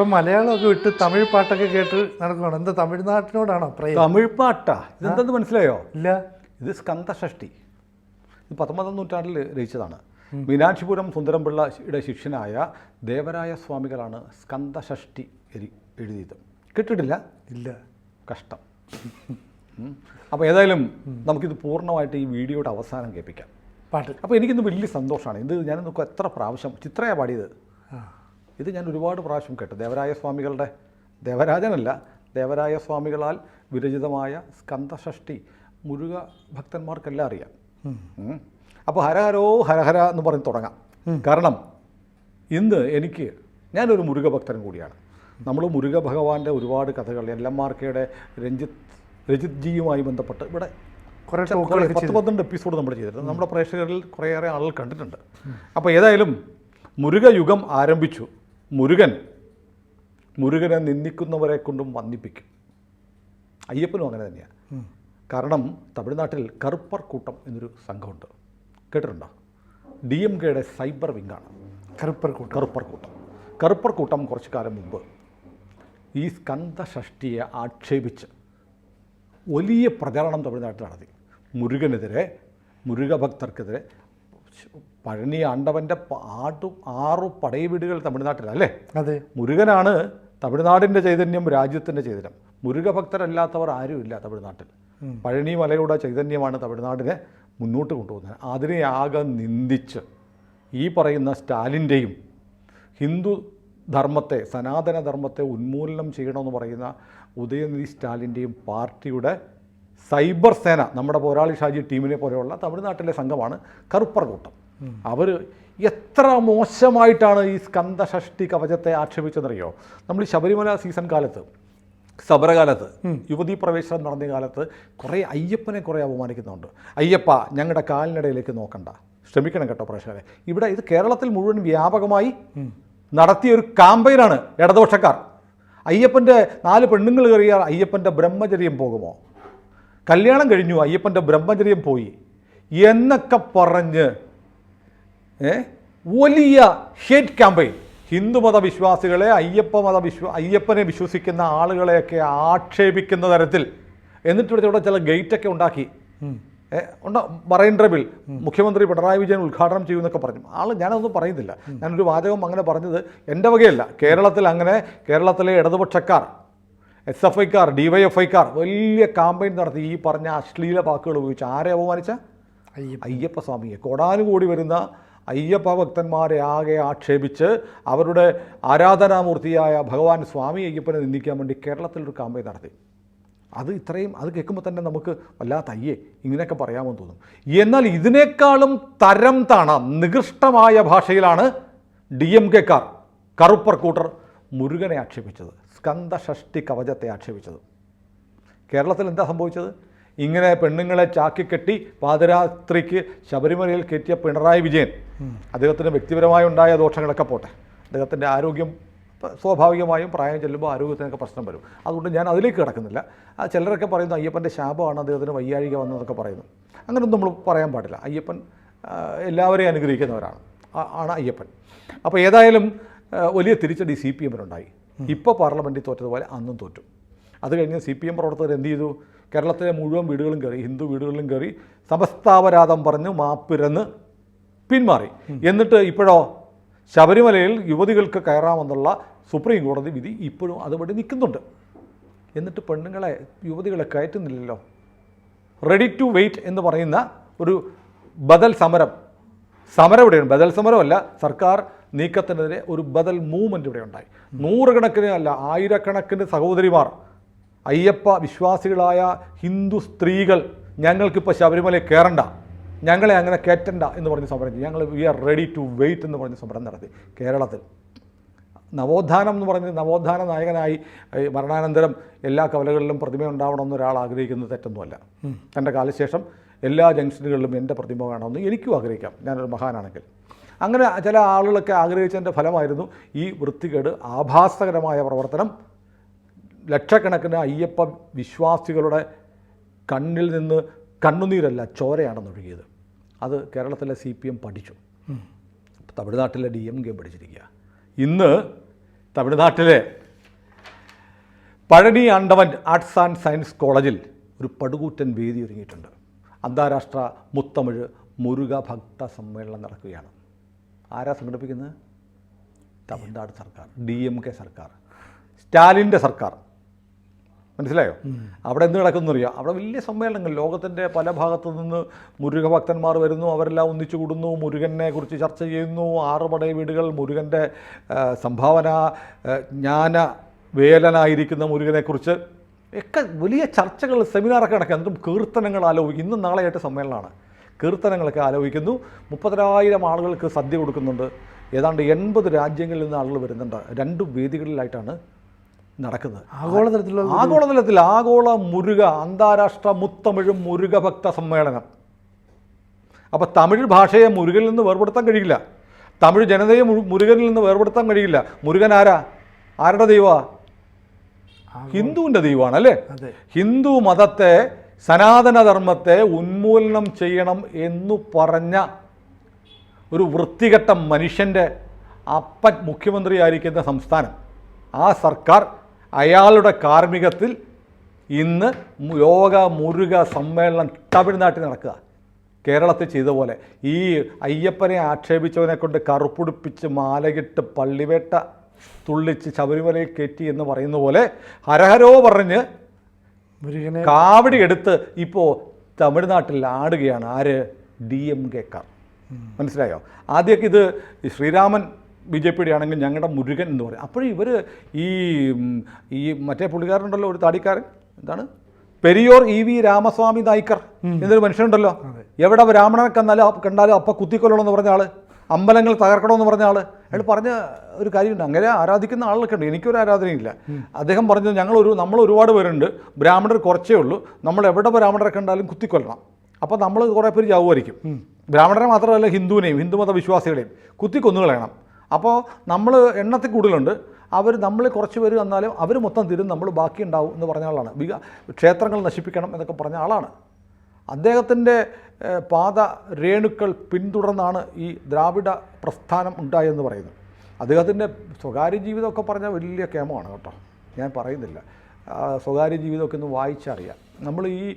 ഇപ്പം മലയാളമൊക്കെ വിട്ട് തമിഴ് പാട്ടൊക്കെ കേട്ട് നടക്കുകയാണ്. എന്താ തമിഴ്നാട്ടിനോടാണോ പ്രയം? തമിഴ് പാട്ടാ ഇതെന്തെന്ന് മനസ്സിലായോ? ഇല്ല. ഇത് സ്കന്ദഷഷ്ടി. ഇത് 19ാം നൂറ്റാണ്ടിൽ രചിച്ചതാണ്. മീനാക്ഷിപുരം സുന്ദരംപിള്ളയുടെ ശിഷ്യനായ ദേവരായ സ്വാമികളാണ് സ്കന്ദഷഷ്ടി എഴുതിയത്. കേട്ടിട്ടില്ല? ഇല്ല. കഷ്ടം. അപ്പോൾ ഏതായാലും നമുക്കിത് പൂർണ്ണമായിട്ട് ഈ വീഡിയോയുടെ അവസാനം കേൾപ്പിക്കാം പാട്ട്. അപ്പോൾ എനിക്കിന്ന് വലിയ സന്തോഷമാണ്. ഇത് ഞാൻ നോക്കുക എത്ര പ്രാവശ്യം ചിത്രയാണ് പാടിയത്. ഇത് ഞാൻ ഒരുപാട് പ്രാവശ്യം കേട്ടു. ദേവരായ സ്വാമികളുടെ, ദേവരാജനല്ല, ദേവരായ സ്വാമികളാൽ വിരചിതമായ സ്കന്ദഷഷ്ടി മുരുക ഭക്തന്മാർക്കെല്ലാം അറിയാം. അപ്പോൾ ഹരഹരോ ഹരഹര എന്ന് പറഞ്ഞ് തുടങ്ങാം. കാരണം ഇന്ന് ഞാനൊരു മുരുക ഭക്തനും കൂടിയാണ്. നമ്മൾ മുരുക ഭഗവാന്റെ ഒരുപാട് കഥകൾ എല്ലമാർക്കയുടെ രജിത്ജിയുമായി ബന്ധപ്പെട്ട് ഇവിടെ 10-12 എപ്പിസോഡ് നമ്മൾ ചെയ്തിട്ടുണ്ട്. നമ്മുടെ പ്രേക്ഷകരിൽ കുറേയേറെ ആളുകൾ കണ്ടിട്ടുണ്ട്. അപ്പോൾ ഏതായാലും മുരുക യുഗം ആരംഭിച്ചു. മുരുകനെ നിന്ദിക്കുന്നവരെ കൊണ്ടും വന്ദിപ്പിക്കും. അയ്യപ്പനും അങ്ങനെ തന്നെയാണ്. കാരണം തമിഴ്നാട്ടിൽ കറുപ്പർ കൂട്ടം എന്നൊരു സംഘമുണ്ട്. കേട്ടിട്ടുണ്ടോ? DMKയുടെ സൈബർ വിങ്ങാണ് കറുപ്പർ കൂട്ടം കുറച്ചു കാലം മുമ്പ് ഈ സ്കന്ദഷഷ്ടിയെ ആക്ഷേപിച്ച് വലിയ പ്രചാരണം തമിഴ്നാട്ടിൽ നടത്തി. മുരുകനെതിരെ, മുരുക ഭക്തർക്കെതിരെ. പഴനി ആണ്ടവൻ്റെ 6 പടയവീടുകൾ തമിഴ്നാട്ടിലല്ലേ? അതെ. മുരുകനാണ് തമിഴ്നാടിൻ്റെ ചൈതന്യം, രാജ്യത്തിൻ്റെ ചൈതന്യം. മുരുക ഭക്തരല്ലാത്തവർ ആരുമില്ല തമിഴ്നാട്ടിൽ. പഴനി മലയുടെ ചൈതന്യമാണ് തമിഴ്നാടിനെ മുന്നോട്ട് കൊണ്ടുപോകുന്നത്. അതിനെ ആകെ നിന്ദിച്ച് ഈ പറയുന്ന സ്റ്റാലിൻ്റെയും ഹിന്ദു ധർമ്മത്തെ, സനാതന ധർമ്മത്തെ ഉന്മൂലനം ചെയ്യണമെന്ന് പറയുന്ന ഉദയനിധി സ്റ്റാലിൻ്റെയും പാർട്ടിയുടെ സൈബർ സേന, നമ്മുടെ പോരാളി ഷാജി ടീമിനെ പോലെയുള്ള തമിഴ്നാട്ടിലെ സംഘമാണ് കറുപ്പർ കൂട്ടം. അവർ എത്ര മോശമായിട്ടാണ് ഈ സ്കന്ദഷഷ്ടി കവചത്തെ ആക്ഷേപിച്ചെന്നറിയോ? നമ്മൾ ഈ ശബരിമല സീസൺ കാലത്ത്, സമരകാലത്ത്, യുവതീ പ്രവേശനം നടന്ന കാലത്ത് അയ്യപ്പനെ കുറേ അപമാനിക്കുന്നുണ്ട്. അയ്യപ്പ ഞങ്ങളുടെ കാലിനിടയിലേക്ക് നോക്കണ്ട. ക്ഷമിക്കണം കേട്ടോ പ്രേക്ഷകരെ. ഇവിടെ ഇത് കേരളത്തിൽ മുഴുവൻ വ്യാപകമായി നടത്തിയൊരു കാമ്പയിനാണ് ഇടതുപക്ഷക്കാർ. അയ്യപ്പൻ്റെ 4 പെണ്ണുങ്ങൾ കയറിയാൽ അയ്യപ്പൻ്റെ ബ്രഹ്മചര്യം പോകുമോ? കല്യാണം കഴിഞ്ഞു, അയ്യപ്പൻ്റെ ബ്രഹ്മചര്യം പോയി എന്നൊക്കെ പറഞ്ഞ് വലിയ ഹേറ്റ് ക്യാമ്പയിൻ. ഹിന്ദുമത വിശ്വാസികളെ, അയ്യപ്പനെ വിശ്വസിക്കുന്ന ആളുകളെയൊക്കെ ആക്ഷേപിക്കുന്ന തരത്തിൽ. എന്നിട്ടിവിടെ ചില ഗേറ്റൊക്കെ ഉണ്ടാക്കി. മറൈൻ ഡ്രൈവിൽ മുഖ്യമന്ത്രി പിണറായി വിജയൻ ഉദ്ഘാടനം ചെയ്യുമെന്നൊക്കെ പറഞ്ഞു. ഞാനതൊന്നും പറയുന്നില്ല. ഞാനൊരു വാചകം അങ്ങനെ പറഞ്ഞത് എൻ്റെ വകയല്ല. കേരളത്തിലെ ഇടതുപക്ഷക്കാർ, SFIക്കാർ, DYFIക്കാർ വലിയ കാമ്പയിൻ നടത്തി. ഈ പറഞ്ഞ അശ്ലീല വാക്കുകൾ ഉപയോഗിച്ച് ആരെ അപമാനിച്ച? അയ്യപ്പ സ്വാമിയെ. കോടാനുകൂടി വരുന്ന അയ്യപ്പ ഭക്തന്മാരെ ആകെ ആക്ഷേപിച്ച് അവരുടെ ആരാധനാമൂർത്തിയായ ഭഗവാൻ സ്വാമി അയ്യപ്പനെ നിന്ദിക്കാൻ വേണ്ടി കേരളത്തിലൊരു കാമ്പയിൻ നടത്തി. അത് കേൾക്കുമ്പോൾ തന്നെ നമുക്ക് വല്ലാത്ത ഇങ്ങനെയൊക്കെ പറയാമെന്ന് തോന്നും. എന്നാൽ ഇതിനേക്കാളും തരം താണ നികൃഷ്ടമായ ഭാഷയിലാണ് DMKക്കാർ, കറുപ്പർ കൂട്ടർ മുരുകനെ ആക്ഷേപിച്ചത്, സ്കന്ദഷഷ്ടി കവചത്തെ ആക്ഷേപിച്ചത്. കേരളത്തിൽ എന്താ സംഭവിച്ചത്? ഇങ്ങനെ പെണ്ണുങ്ങളെ ചാക്കിക്കെട്ടി പാതിരാത്രിക്ക് ശബരിമലയിൽ കയറ്റിയ പിണറായി വിജയൻ, അദ്ദേഹത്തിന് വ്യക്തിപരമായി ഉണ്ടായ ദോഷങ്ങളൊക്കെ പോട്ടെ, അദ്ദേഹത്തിൻ്റെ ആരോഗ്യം സ്വാഭാവികമായും പ്രായം ചെല്ലുമ്പോൾ ആരോഗ്യത്തിനൊക്കെ പ്രശ്നം വരും. അതുകൊണ്ട് ഞാൻ അതിലേക്ക് കിടക്കുന്നില്ല. ചിലരൊക്കെ പറയുന്നു അയ്യപ്പൻ്റെ ശാപമാണ് അദ്ദേഹത്തിന് വയ്യാഴിക വന്നതൊക്കെ പറയുന്നു. അങ്ങനെയൊന്നും നമ്മൾ പറയാൻ പാടില്ല. അയ്യപ്പൻ എല്ലാവരെയും അനുഗ്രഹിക്കുന്നവരാണ്, അയ്യപ്പൻ. അപ്പോൾ ഏതായാലും വലിയ തിരിച്ചടി CPMനുണ്ടായി. ഇപ്പോൾ പാർലമെൻറ്റിൽ തോറ്റതുപോലെ അന്നും തോറ്റു. അത് കഴിഞ്ഞ് CPM പ്രവർത്തകർ എന്ത് ചെയ്തു? കേരളത്തിലെ മുഴുവൻ വീടുകളും കയറി, ഹിന്ദു വീടുകളിലും കയറി സമസ്താപരാധം പറഞ്ഞ് മാപ്പിരന്ന് പിന്മാറി. എന്നിട്ട് ഇപ്പോഴോ ശബരിമലയിൽ യുവതികൾക്ക് കയറാമെന്നുള്ള സുപ്രീം കോടതി വിധി ഇപ്പോഴും അതുവഴി നിൽക്കുന്നുണ്ട്. എന്നിട്ട് യുവതികളെ കയറ്റുന്നില്ലല്ലോ. റെഡി ടു വെയിറ്റ് എന്ന് പറയുന്ന ഒരു ബദൽ സമരം ഇവിടെയാണ്. ബദൽ സമരമല്ല, സർക്കാർ നീക്കത്തിനെതിരെ ഒരു ബദൽ മൂവ്മെൻറ്റ് ഇവിടെ ഉണ്ടായി. 100 കണക്കിന് അല്ല 1000 സഹോദരിമാർ, അയ്യപ്പ വിശ്വാസികളായ ഹിന്ദു സ്ത്രീകൾ, ഞങ്ങൾക്കിപ്പോൾ ശബരിമലയിൽ കയറണ്ട, ഞങ്ങളെ അങ്ങനെ കയറ്റണ്ട എന്ന് പറഞ്ഞ് സമരം ചെയ്തു. We are ready to wait എന്ന് പറഞ്ഞ് സമരം നടത്തി. കേരളത്തിൽ നവോത്ഥാനം എന്ന് പറഞ്ഞ് നവോത്ഥാന നായകനായി മരണാനന്തരം എല്ലാ കവലകളിലും പ്രതിമ ഉണ്ടാവണമെന്ന് ഒരാൾ ആഗ്രഹിക്കുന്നത് തെറ്റൊന്നുമല്ല. എൻ്റെ കാലശേഷം എല്ലാ ജംഗ്ഷനുകളിലും എൻ്റെ പ്രതിമ വേണമെന്ന് എനിക്കും ആഗ്രഹിക്കാം, ഞാനൊരു മഹാനാണെങ്കിൽ. അങ്ങനെ ചില ആളുകളൊക്കെ ആഗ്രഹിച്ചതിൻ്റെ ഫലമായിരുന്നു ഈ വൃത്തികേട്, ആഭാസകരമായ പ്രവർത്തനം. ലക്ഷക്കണക്കിന് അയ്യപ്പ വിശ്വാസികളുടെ കണ്ണിൽ നിന്ന് കണ്ണുനീരല്ല ചോരയാണെന്നൊഴുകിയത്. അത് കേരളത്തിലെ CPM പഠിച്ചു, തമിഴ്നാട്ടിലെ DMK പഠിച്ചിരിക്കുക. ഇന്ന് തമിഴ്നാട്ടിലെ പഴനി ആണ്ടവൻ ആർട്സ് ആൻഡ് സയൻസ് കോളേജിൽ ഒരു പടുകൂറ്റൻ വേദി ഒരുങ്ങിയിട്ടുണ്ട്. അന്താരാഷ്ട്ര മുത്തമിഴ് മുരുക ഭക്ത സമ്മേളനം നടക്കുകയാണ്. ആരാ സംഘടിപ്പിക്കുന്നത്? തമിഴ്നാട് സർക്കാർ, DMK സർക്കാർ, സ്റ്റാലിൻ്റെ സർക്കാർ. മനസ്സിലായോ? അവിടെ എന്ത് നടക്കുന്നു അറിയാം? അവിടെ വലിയ സമ്മേളനങ്ങൾ, ലോകത്തിൻ്റെ പല ഭാഗത്തു നിന്ന് മുരുക ഭക്തന്മാർ വരുന്നു, അവരെല്ലാം ഒന്നിച്ചു കൂടുന്നു, മുരുകനെ കുറിച്ച് ചർച്ച ചെയ്യുന്നു. 6 പടയ വീടുകൾ, മുരുകൻ്റെ സംഭാവന, ജ്ഞാന വേലനായിരിക്കുന്ന മുരുകനെക്കുറിച്ച് ഒക്കെ വലിയ ചർച്ചകൾ, സെമിനാറൊക്കെ നടക്കുക. എന്നിട്ടും കീർത്തനങ്ങൾ ആലോചിക്കും. ഇന്നും നാളെയായിട്ട് സമ്മേളനമാണ്. കീർത്തനങ്ങളൊക്കെ ആലോചിക്കുന്നു. 30,000 ആളുകൾക്ക് സദ്യ കൊടുക്കുന്നുണ്ട്. ഏതാണ്ട് 80 രാജ്യങ്ങളിൽ നിന്ന് ആളുകൾ വരുന്നുണ്ട്. 2 വേദികളിലായിട്ടാണ് നടക്കുന്നത്. ആഗോളതലത്തിൽ ആഗോള മുരുക അന്താരാഷ്ട്ര മുത്തമിഴും മുരുക ഭക്ത സമ്മേളനം. അപ്പോൾ തമിഴ് ഭാഷയെ മുരുകനിൽ നിന്ന് വേർപെടുത്താൻ കഴിയില്ല. തമിഴ് ജനതയെ മുരുകനിൽ നിന്ന് വേർപെടുത്താൻ കഴിയില്ല. മുരുകൻ ആരുടെ ദൈവമാണ്? ഹിന്ദുവിൻ്റെ ദൈവമാണ് അല്ലേ? ഹിന്ദു മതത്തെ, സനാതനധർമ്മത്തെ ഉന്മൂലനം ചെയ്യണം എന്നു പറഞ്ഞ ഒരു വൃത്തികെട്ട മനുഷ്യൻ്റെ അപ്പൻ മുഖ്യമന്ത്രിയായിരിക്കുന്ന സംസ്ഥാനം, ആ സർക്കാർ, അയാളുടെ കാർമ്മികത്തിൽ ഇന്ന് ലോക മുരുക സമ്മേളനം തമിഴ്നാട്ടിൽ നടക്കുക. കേരളത്തിൽ ചെയ്ത പോലെ ഈ അയ്യപ്പനെ ആക്ഷേപിച്ചവനെ കൊണ്ട് കറുപ്പുടുപ്പിച്ച് മാലകിട്ട് പള്ളിവേട്ട തുള്ളിച്ച് ശബരിമലയിൽ കയറ്റി എന്ന് പറയുന്ന പോലെ ഹരഹരോ പറഞ്ഞ് മുരുകനെ കാവടി എടുത്ത് ഇപ്പോൾ തമിഴ്നാട്ടിൽ ആടുകയാണ്. ആര്? DMKക്കാർ. മനസ്സിലായോ? ആദ്യമൊക്കെ ഇത് ശ്രീരാമൻ BJPയുടെ ആണെങ്കിൽ ഞങ്ങളുടെ മുരുകൻ എന്ന് പറയും. അപ്പോഴും ഇവർ ഈ മറ്റേ പുള്ളിക്കാരനുണ്ടല്ലോ, ഒരു താടിക്കാരൻ, എന്താണ്, പെരിയോർ EV രാമസ്വാമി നായ്ക്കർ എന്നൊരു മനുഷ്യനുണ്ടല്ലോ, എവിടെ ബ്രാഹ്മണനെ കണ്ടാലും അപ്പം കുത്തിക്കൊല്ലണമെന്ന് പറഞ്ഞ ആൾ, അമ്പലങ്ങൾ തകർക്കണമെന്ന് പറഞ്ഞ ആൾ, അയാൾ പറഞ്ഞ ഒരു കാര്യമുണ്ട്. അങ്ങനെ ആരാധിക്കുന്ന ആളൊക്കെ ഉണ്ട്. എനിക്കൊരു ആരാധനയില്ല. അദ്ദേഹം പറഞ്ഞത് നമ്മൾ ഒരുപാട് പേരുണ്ട്, ബ്രാഹ്മണർ കുറച്ചേ ഉള്ളൂ, നമ്മൾ എവിടെ ബ്രാഹ്മണരെ കണ്ടാലും കുത്തിക്കൊല്ലണം. അപ്പോൾ നമ്മൾ കുറേ പേര് ചാവുമായിരിക്കും. ബ്രാഹ്മണരെ മാത്രമല്ല, ഹിന്ദുവിനെയും ഹിന്ദുമത വിശ്വാസികളെയും കുത്തിക്കൊന്നുകളയണം. അപ്പോൾ നമ്മൾ എണ്ണത്തിൽ കൂടുതലുണ്ട്, നമ്മൾ കുറച്ച് പേര് വന്നാലും അവർ മൊത്തം തിരും, നമ്മൾ ബാക്കി ഉണ്ടാവും എന്ന് പറഞ്ഞ ആളാണ്. ക്ഷേത്രങ്ങൾ നശിപ്പിക്കണം എന്നൊക്കെ പറഞ്ഞ ആളാണ്. അദ്ദേഹത്തിൻ്റെ പാത രേണുക്കൾ പിന്തുടർന്നാണ് ഈ ദ്രാവിഡ പ്രസ്ഥാനം ഉണ്ടായെന്ന് പറയുന്നത്. അദ്ദേഹത്തിൻ്റെ സ്വകാര്യ ജീവിതമൊക്കെ പറഞ്ഞാൽ വലിയ കേമമാണ് കേട്ടോ, ഞാൻ പറയുന്നില്ല. സ്വകാര്യ ജീവിതമൊക്കെ ഒന്ന് വായിച്ചറിയാം. നമ്മൾ ഈ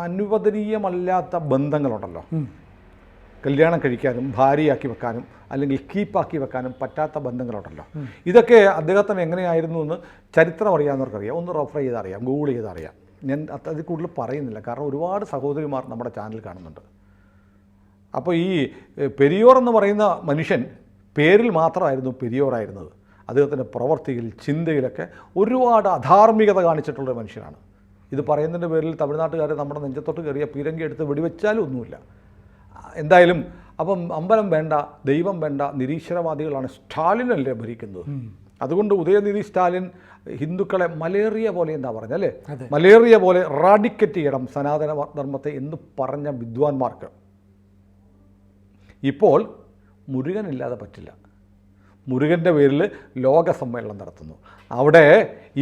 അനുവദനീയമല്ലാത്ത ബന്ധങ്ങളുണ്ടല്ലോ, കല്യാണം കഴിക്കാനും ഭാര്യയാക്കി വെക്കാനും അല്ലെങ്കിൽ കീപ്പാക്കി വെക്കാനും പറ്റാത്ത ബന്ധങ്ങളുണ്ടല്ലോ, ഇതൊക്കെ അദ്ദേഹത്തിന് എങ്ങനെയായിരുന്നു എന്ന് ചരിത്രം അറിയാവുന്നവർക്കറിയാം. ഒന്ന് റെഫർ ചെയ്തറിയാം, ഗൂഗിൾ ചെയ്തറിയാം. ഞാൻ അതിൽ കൂടുതൽ പറയുന്നില്ല, കാരണം ഒരുപാട് സഹോദരിമാർ നമ്മുടെ ചാനൽ കാണുന്നുണ്ട്. അപ്പോൾ ഈ പെരിയോർ എന്ന് പറയുന്ന മനുഷ്യൻ പേരിൽ മാത്രമായിരുന്നു പെരിയോറായിരുന്നത്. അദ്ദേഹത്തിൻ്റെ പ്രവർത്തിയിൽ, ചിന്തയിലൊക്കെ ഒരുപാട് അധാർമികത കാണിച്ചിട്ടുള്ളൊരു മനുഷ്യനാണ്. ഇത് പറയുന്നതിൻ്റെ പേരിൽ തമിഴ്നാട്ടുകാർ നമ്മുടെ നെഞ്ചത്തോട്ട് കയറിയ പീരങ്കി എടുത്ത് വെടിവെച്ചാലും ഒന്നുമില്ല. എന്തായാലും അപ്പം അമ്പലം വേണ്ട, ദൈവം വേണ്ട, നിരീശ്വരവാദികളാണ്. സ്റ്റാലിനല്ലേ ഭരിക്കുന്നത്. അതുകൊണ്ട് ഉദയനിധി സ്റ്റാലിൻ ഹിന്ദുക്കളെ മലേറിയ പോലെ എന്താ പറഞ്ഞല്ലേ, മലേറിയ പോലെ റാഡിക്കേറ്റ് ചെയ്യണം സനാതന ധർമ്മത്തെ എന്ന് പറഞ്ഞ വിദ്വാൻമാർക്ക് ഇപ്പോൾ മുരുകനില്ലാതെ പറ്റില്ല. മുരുകൻ്റെ പേരിൽ ലോക സമ്മേളനം നടത്തുന്നു. അവിടെ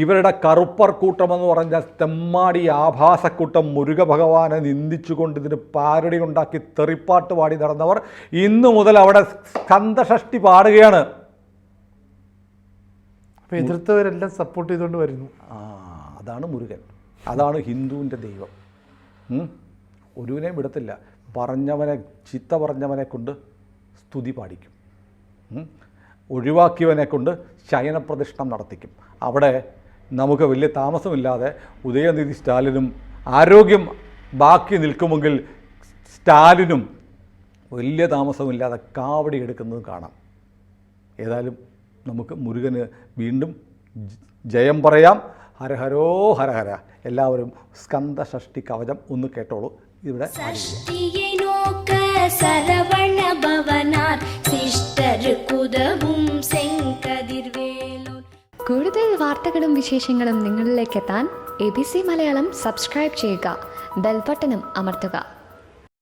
ഇവരുടെ കറുപ്പർ കൂട്ടമെന്ന് പറഞ്ഞ തെമ്മാടി ആഭാസക്കൂട്ടം മുരുക ഭഗവാനെ നിന്ദിച്ചുകൊണ്ട് ഇതിന് പാരടി ഉണ്ടാക്കി തെറിപ്പാട്ട് പാടി നടന്നവർ ഇന്നു മുതൽ അവിടെ സ്കന്ദഷഷ്ടി പാടുകയാണ്. അപ്പോൾ എതിർത്തവരെല്ലാം സപ്പോർട്ട് ചെയ്തുകൊണ്ട് വരുന്നു. അതാണ് മുരുകൻ, അതാണ് ഹിന്ദുവിൻ്റെ ദൈവം. ഒരുവിനെയും വിടത്തില്ല. പറഞ്ഞവനെ, ചീത്ത പറഞ്ഞവനെ കൊണ്ട് സ്തുതി പാടിക്കും, ഒഴിവാക്കിയവനെ കൊണ്ട് ശയനപ്രദക്ഷിണം നടത്തിക്കും. അവിടെ നമുക്ക് വലിയ താമസമില്ലാതെ ഉദയനിധി സ്റ്റാലിനും ആരോഗ്യം ബാക്കി നിൽക്കുമെങ്കിൽ സ്റ്റാലിനും വലിയ താമസമില്ലാതെ കാവടി എടുക്കുന്നത് കാണാം. ഏതായാലും നമുക്ക് മുരുകന് വീണ്ടും ജയം പറയാം. ഹരഹരോ ഹരഹര. എല്ലാവരും സ്കന്ദഷഷ്ടി കവചം ഒന്ന് കേട്ടോളൂ. ഇവിടെ சரவண பவனார் சிஷ்டருக்குதவும் செங்கதிர்வேலோர். കൂടുതൽ വാർത്തകളും വിശേഷങ്ങളും നിങ്ങളിലേക്ക് എത്താൻ ABC മലയാളം സബ്സ്ക്രൈബ് ചെയ്യുക, ബെൽ ബട്ടണും അമർത്തുക.